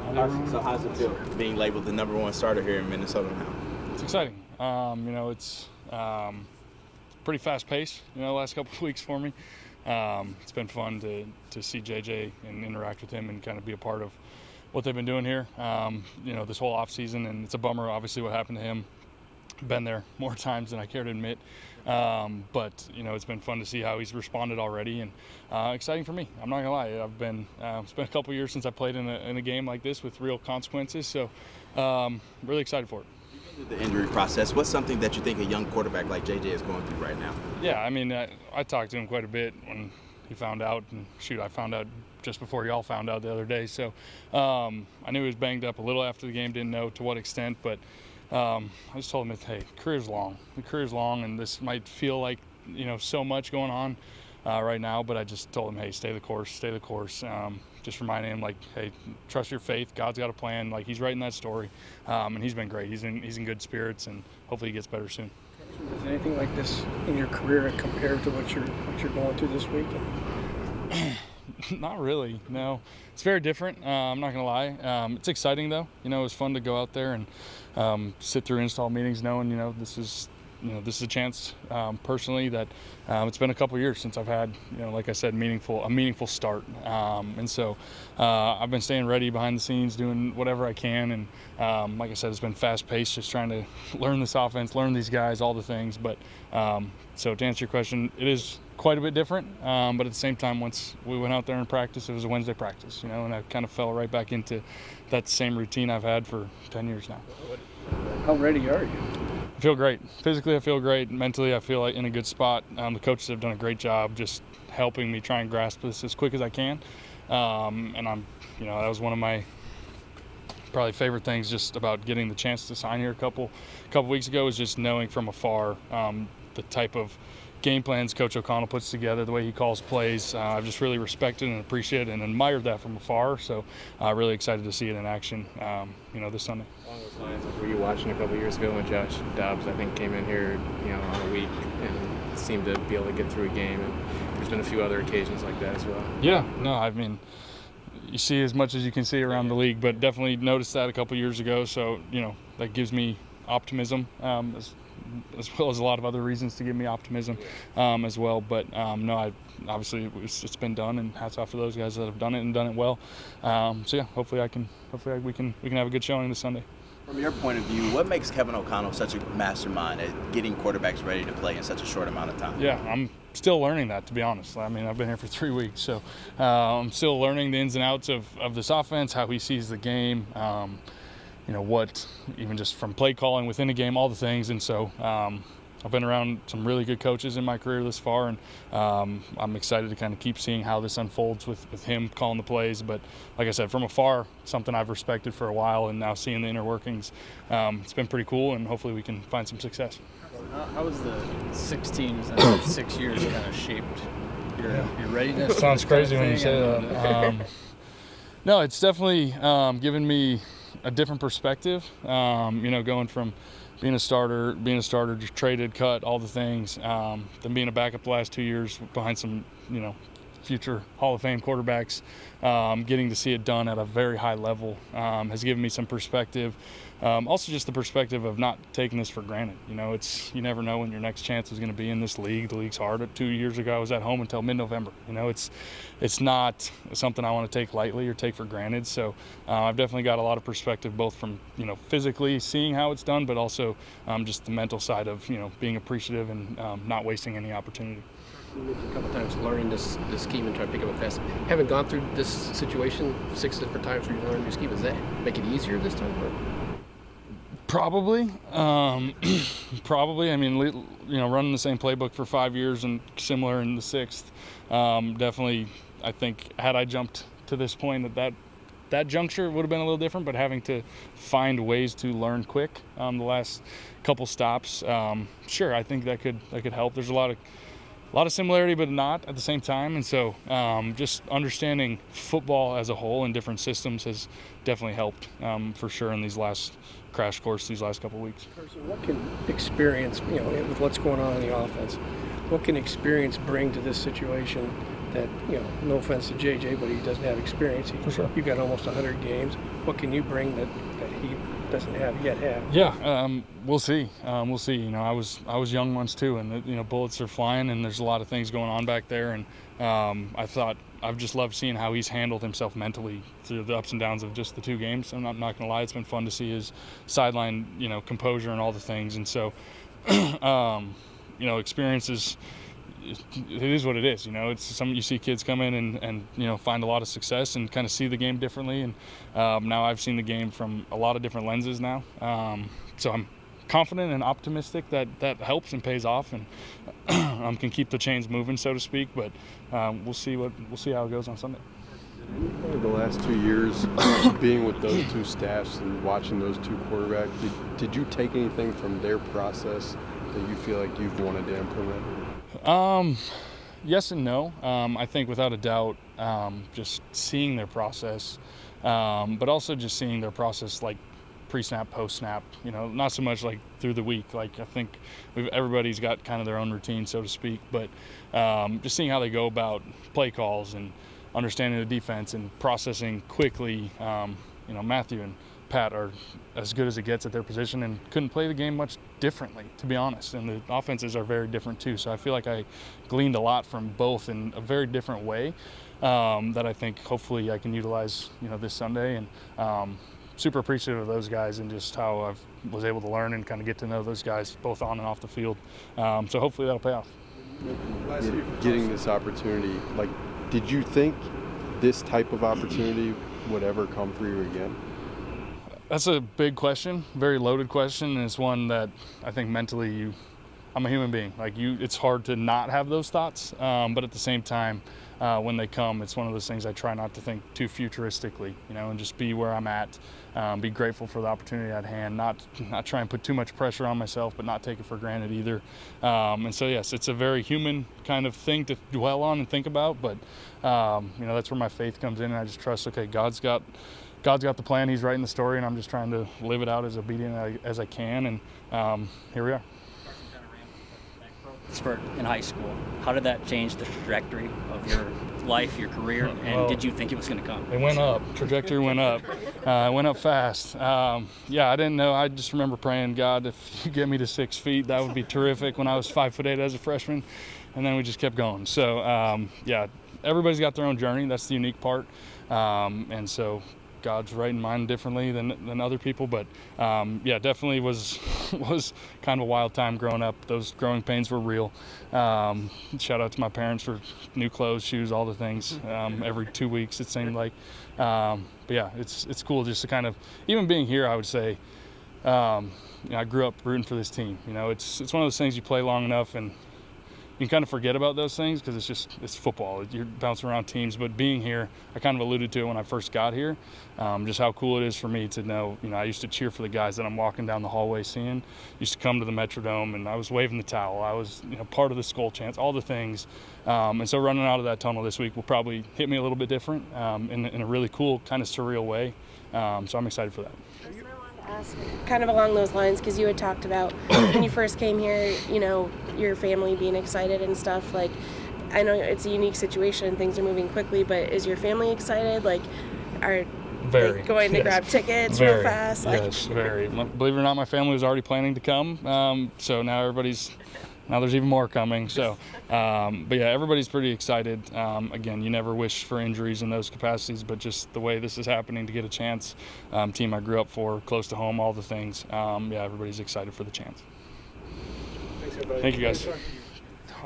So how's it feel being labeled the #1 starter here in Minnesota now? It's exciting. It's pretty fast pace, the last couple of weeks for me. It's been fun to see JJ and interact with him and kind of be a part of what they've been doing here, this whole offseason. And it's a bummer, obviously, what happened to him. Been there more times than I care to admit. But it's been fun to see how he's responded already, and exciting for me. I'm not gonna lie. I've been it's been a couple years since I played in a game like this with real consequences, so really excited for it. The injury process, what's something that you think a young quarterback like JJ is going through right now? Yeah, I mean, I talked to him quite a bit when he found out, and I found out just before y'all found out the other day. So I knew he was banged up a little after the game, didn't know to what extent, but I just told him, hey, career's long. The career's long, and this might feel like, so much going on right now, but I just told him, hey, stay the course. Just reminding him, like, hey, trust your faith. God's got a plan. Like, he's writing that story, and he's been great. He's in good spirits, and hopefully he gets better soon. Is anything like this in your career compared to what you're going through this week? Not really, no. It's very different. I'm not gonna lie. It's exciting though. It was fun to go out there and sit through install meetings, knowing this is a chance personally that it's been a couple years since I've had like I said, a meaningful start. And so I've been staying ready behind the scenes, doing whatever I can, and like I said, it's been fast paced, just trying to learn this offense, learn these guys, all the things. But so to answer your question, it is quite a bit different, but at the same time, once we went out there and practiced, it was a Wednesday practice, and I kind of fell right back into that same routine I've had for 10 years now. How ready are you? I feel great. Physically, I feel great. Mentally, I feel like in a good spot. The coaches have done a great job just helping me try and grasp this as quick as I can, and I'm, that was one of my probably favorite things just about getting the chance to sign here a couple weeks ago, is just knowing from afar the type of game plans Coach O'Connell puts together, the way he calls plays. I've just really respected and appreciated and admired that from afar. So really excited to see it in action, this Sunday. Along those lines, were you watching a couple years ago when Josh Dobbs, I think, came in here, on a week and seemed to be able to get through a game, and there's been a few other occasions like that as well? Yeah, no, I mean, you see as much as you can see around the league, but definitely noticed that a couple years ago. So, that gives me optimism, as well as a lot of other reasons to give me optimism as well. But no, obviously it's been done, and hats off to those guys that have done it and done it well. So yeah, hopefully we can have a good showing this Sunday. From your point of view, what makes Kevin O'Connell such a mastermind at getting quarterbacks ready to play in such a short amount of time? Yeah, I'm still learning that, to be honest. I mean, I've been here for 3 weeks, so I'm still learning the ins and outs of this offense, how he sees the game, what, even just from play calling within a game, all the things. And so I've been around some really good coaches in my career this far, and I'm excited to kind of keep seeing how this unfolds with him calling the plays. But like I said, from afar, something I've respected for a while, and now seeing the inner workings, it's been pretty cool, and hopefully we can find some success. How has the 6 teams in 6 years kind of shaped your readiness? Sounds crazy when you say that. No, it's definitely given me a different perspective, going from being a starter, just traded, cut, all the things, then being a backup the last 2 years behind some, future Hall of Fame quarterbacks, getting to see it done at a very high level has given me some perspective. Also just the perspective of not taking this for granted. You never know when your next chance is going to be in this league. The league's hard. 2 years ago, I was at home until mid-November. It's not something I want to take lightly or take for granted. So I've definitely got a lot of perspective, both from, physically seeing how it's done, but also just the mental side of, being appreciative and not wasting any opportunity. You mentioned a couple times learning this scheme and trying to pick up a pass. Having gone through this situation 6 different times where you learned a new scheme, does that make it easier this time? Or? Probably. Probably. I mean, running the same playbook for 5 years and similar in the 6th, definitely, I think, had I jumped to this point that juncture would have been a little different, but having to find ways to learn quick the last couple stops, sure, I think that could help. There's a lot of similarity, but not at the same time. And so just understanding football as a whole and different systems has definitely helped for sure in these last crash course these last couple of weeks. Carson, what can experience, with what's going on in the offense, what can experience bring to this situation that, no offense to JJ, but he doesn't have experience. For sure. You got almost 100 games. What can you bring that he doesn't yet have? Yeah, we'll see. We'll see. I was young once too, and bullets are flying, and there's a lot of things going on back there. And I've just loved seeing how he's handled himself mentally through the ups and downs of just the 2 games. I'm not gonna lie, it's been fun to see his sideline, composure and all the things. And so, experiences. It is what it is. It's some you see kids come in and find a lot of success and kind of see the game differently. And now I've seen the game from a lot of different lenses now. So I'm confident and optimistic that helps and pays off, and can keep the chains moving, so to speak. But we'll see how it goes on Sunday. Over the last 2 years, being with those 2 staffs and watching those 2 quarterbacks, did you take anything from their process that you feel like you've wanted to implement? Yes and no. I think without a doubt, just seeing their process, but also just seeing their process like pre-snap, post-snap, not so much like through the week. Like I think everybody's got kind of their own routine, so to speak, but just seeing how they go about play calls and understanding the defense and processing quickly. Matthew and Pat are as good as it gets at their position and couldn't play the game much differently, to be honest. And the offenses are very different too. So I feel like I gleaned a lot from both in a very different way that I think hopefully I can utilize, this Sunday. And super appreciative of those guys and just how I was able to learn and kind of get to know those guys both on and off the field. So hopefully that'll pay off. Getting this opportunity, did you think this type of opportunity would ever come for you again? That's a big question, very loaded question, and it's one that I think mentally I'm a human being. It's hard to not have those thoughts, but at the same time, when they come, it's one of those things I try not to think too futuristically, and just be where I'm at, be grateful for the opportunity at hand, not try and put too much pressure on myself, but not take it for granted either. And so, yes, it's a very human kind of thing to dwell on and think about, but, that's where my faith comes in, and I just trust, okay, God's got the plan, he's writing the story, and I'm just trying to live it out as obedient as I can, and here we are. Spurt in high school. How did that change the trajectory of your life, your career, and did you think it was going to come? It went up. Trajectory went up. It went up fast. I didn't know. I just remember praying, God, if you get me to 6 feet, that would be terrific when I was 5'8" as a freshman, and then we just kept going. So, everybody's got their own journey. That's the unique part, and so God's writing mine differently than other people, but definitely was kind of a wild time growing up. Those growing pains were real. Shout out to my parents for new clothes, shoes, all the things. Every 2 weeks it seemed like. It's cool just to kind of, even being here, I would say, I grew up rooting for this team. It's one of those things you play long enough and you can kind of forget about those things because it's football. You're bouncing around teams. But being here, I kind of alluded to it when I first got here, just how cool it is for me to know, I used to cheer for the guys that I'm walking down the hallway seeing. Used to come to the Metrodome, and I was waving the towel. I was, part of the Skull Chants, all the things. And so running out of that tunnel this week will probably hit me a little bit different in a really cool, kind of surreal way. So I'm excited for that. Ask kind of along those lines, because you had talked about when you first came here, your family being excited and stuff. I know it's a unique situation, things are moving quickly, but is your family excited? Are they going to grab tickets real fast? Yes, very. Believe it or not, my family was already planning to come, so now there's even more coming. So, everybody's pretty excited. Again, you never wish for injuries in those capacities, but just the way this is happening to get a chance, team I grew up for, close to home, all the things. Everybody's excited for the chance. Thanks, everybody. Thank you, guys.